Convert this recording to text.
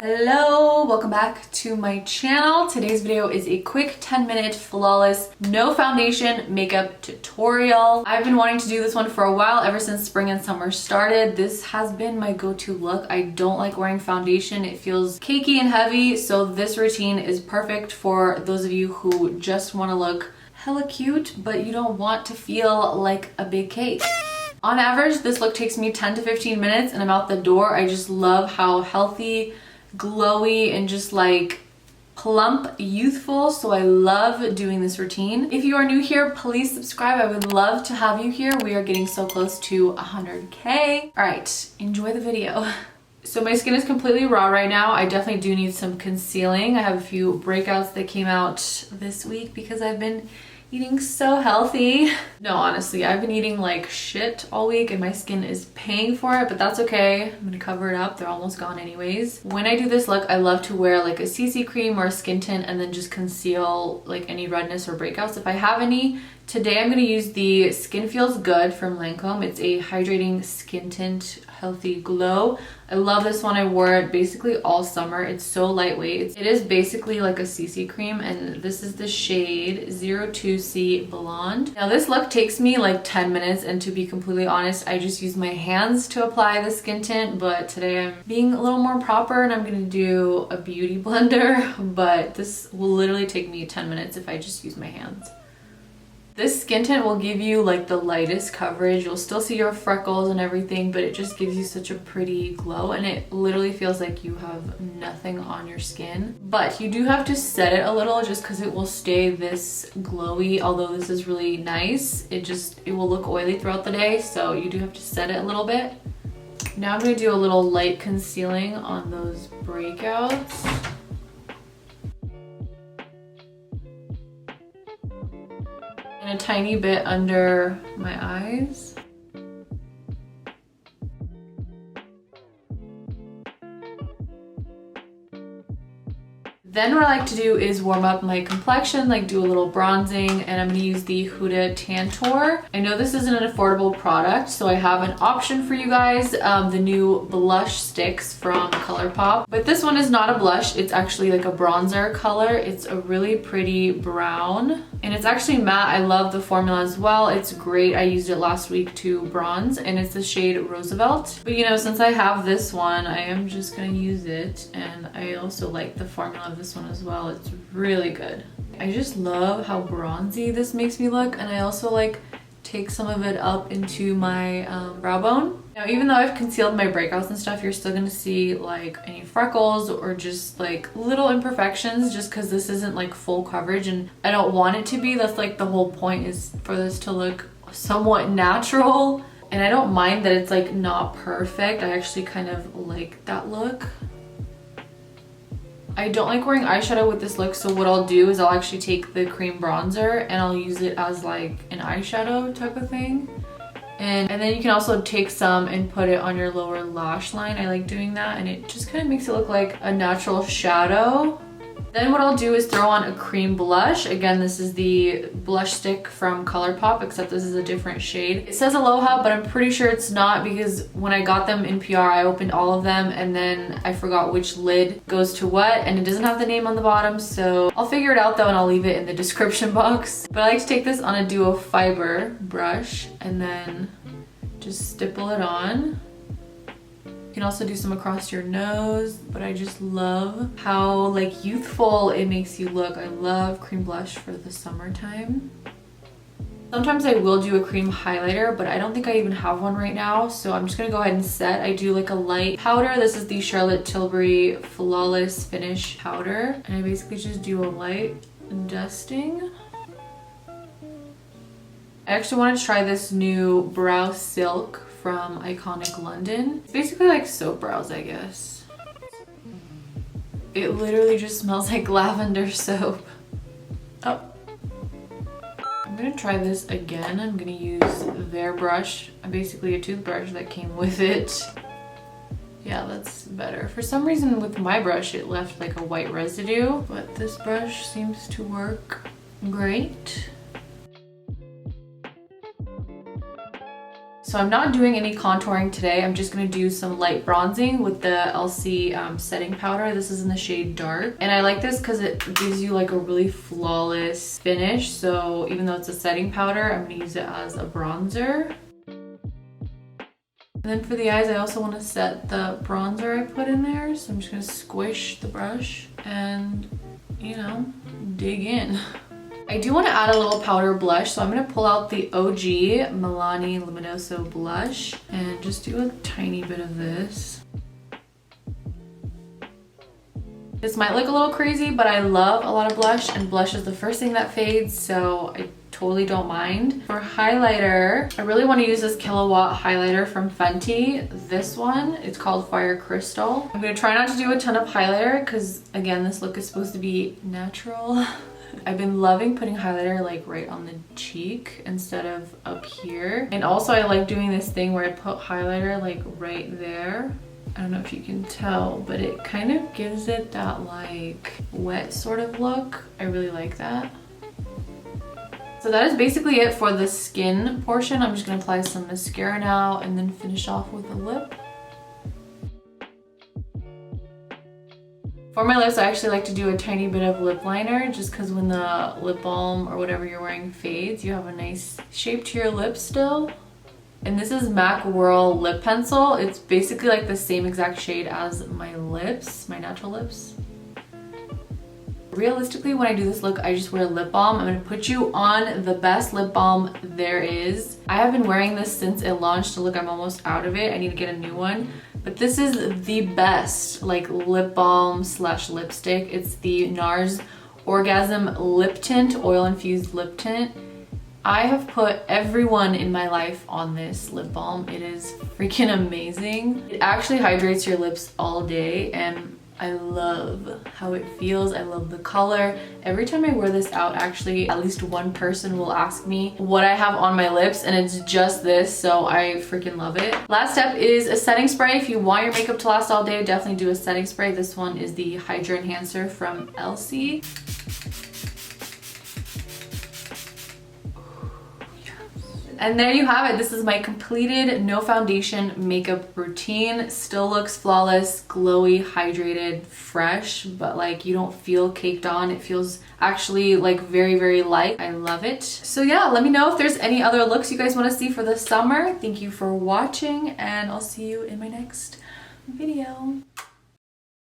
Hello, welcome back to my channel. Today's video is a quick 10-minute flawless no foundation makeup tutorial. I've been wanting to do this one for a while, ever since spring and summer started. This has been my go-to look. I don't like wearing foundation. It feels cakey and heavy, so this routine is perfect for those of you who just want to look hella cute but you don't want to feel like a big cake. On average, this look takes me 10 to 15 minutes and I'm out the door. I just love how healthy, glowy, and just like plump, youthful, so I love doing this routine. If you are new here, please subscribe. I would love to have you here. We are getting so close to 100K. All right, enjoy the video. So my skin is completely raw right now. I definitely do need some concealing. I have a few breakouts that came out this week because I've been eating so healthy. No, honestly, I've been eating like shit all week and my skin is paying for it, but that's okay. I'm gonna cover it up. They're almost gone anyways. When I do this look, I love to wear like a CC cream or a skin tint and then just conceal like any redness or breakouts if I have any. Today I'm gonna use the Skin Feels Good from Lancome. It's a hydrating skin tint, healthy glow. I love this one. I wore it basically all summer. It's so lightweight. It is basically like a CC cream, and this is the shade 02C Blonde. Now this look takes me like 10 minutes, and to be completely honest, I just use my hands to apply the skin tint, but today I'm being a little more proper and I'm gonna do a beauty blender, but this will literally take me 10 minutes if I just use my hands. This skin tint will give you like the lightest coverage. You'll still see your freckles and everything, but it just gives you such a pretty glow, and it literally feels like you have nothing on your skin. But you do have to set it a little just because it will stay this glowy. Although this is really nice, it will look oily throughout the day, so you do have to set it a little bit. Now I'm going to do a little light concealing on those breakouts. A tiny bit under my eyes. Then what I like to do is warm up my complexion, like do a little bronzing, and I'm going to use the Huda TanTour. I know this isn't an affordable product, so I have an option for you guys, the new blush sticks from ColourPop. But this one is not a blush, it's actually like a bronzer color. It's a really pretty brown, and it's actually matte. I love the formula as well. It's great. I used it last week to bronze, and it's the shade Roosevelt. But you know, since I have this one, I am just going to use it, and I also like the formula of this one as well. It's really good. I just love how bronzy this makes me look, and I also like take some of it up into my brow bone. Now, even though I've concealed my breakouts and stuff, you're still gonna see like any freckles or just like little imperfections, just because this isn't like full coverage and I don't want it to be. That's like the whole point, is for this to look somewhat natural. And I don't mind that it's like not perfect. I actually kind of like that look. I don't like wearing eyeshadow with this look, so what I'll do is I'll actually take the cream bronzer and I'll use it as like an eyeshadow type of thing. And then you can also take some and put it on your lower lash line. I like doing that, and it just kind of makes it look like a natural shadow. Then what I'll do is throw on a cream blush. Again, this is the blush stick from ColourPop, except this is a different shade. It says Aloha, but I'm pretty sure it's not, because when I got them in PR, I opened all of them and then I forgot which lid goes to what, and it doesn't have the name on the bottom, so I'll figure it out though and I'll leave it in the description box. But I like to take this on a duo fiber brush and then just stipple it on. You can also do some across your nose, but I just love how like youthful it makes you look. I love cream blush for the summertime. Sometimes I will do a cream highlighter, but I don't think I even have one right now, so I'm just gonna go ahead and set. I do like a light powder. This is the Charlotte Tilbury Flawless Finish powder, and I basically just do a light dusting. I actually wanted to try this new brow silk from Iconic London. It's basically like soap brows, I guess. It literally just smells like lavender soap. Oh. I'm gonna try this again. I'm gonna use their brush, basically a toothbrush that came with it. Yeah, that's better. For some reason with my brush it left like a white residue, but this brush seems to work great. So I'm not doing any contouring today. I'm just gonna do some light bronzing with the Elcie setting powder. This is in the shade Dark. And I like this because it gives you like a really flawless finish. So even though it's a setting powder, I'm gonna use it as a bronzer. And then for the eyes, I also want to set the bronzer I put in there. So I'm just gonna squish the brush and, you know, dig in. I do want to add a little powder blush, so I'm going to pull out the OG Milani Luminoso blush and just do a tiny bit of this. This might look a little crazy, but I love a lot of blush, and blush is the first thing that fades, so I totally don't mind. For highlighter, I really want to use this Killawatt highlighter from Fenty. This one, it's called Fire Crystal. I'm going to try not to do a ton of highlighter because, again, this look is supposed to be natural. I've been loving putting highlighter like right on the cheek instead of up here. And also I like doing this thing where I put highlighter like right there. I don't know if you can tell, but it kind of gives it that like wet sort of look. I really like that. So that is basically it for the skin portion. I'm just gonna apply some mascara now and then finish off with the lip. For my lips, I actually like to do a tiny bit of lip liner just because when the lip balm or whatever you're wearing fades, you have a nice shape to your lips still. And this is MAC Whirl lip pencil. It's basically like the same exact shade as my lips, my natural lips. Realistically, when I do this look, I just wear lip balm. I'm going to put you on the best lip balm there is. I have been wearing this since it launched. So look, I'm almost out of it. I need to get a new one. But this is the best like lip balm slash lipstick. It's the NARS Orgasm Lip Tint, oil infused lip tint. I have put everyone in my life on this lip balm. It is freaking amazing. It actually hydrates your lips all day, and I love how it feels. I love the color. Every time I wear this out, actually, at least one person will ask me what I have on my lips, and it's just this, so I freaking love it. Last step is a setting spray. If you want your makeup to last all day, definitely do a setting spray. This one is the Hydra Enhancer from Elcie. And there you have it. This is my completed no foundation makeup routine. Still looks flawless, glowy, hydrated, fresh, but like you don't feel caked on. It feels actually like very, very light. I love it. So yeah, let me know if there's any other looks you guys want to see for the summer. Thank you for watching, and I'll see you in my next video.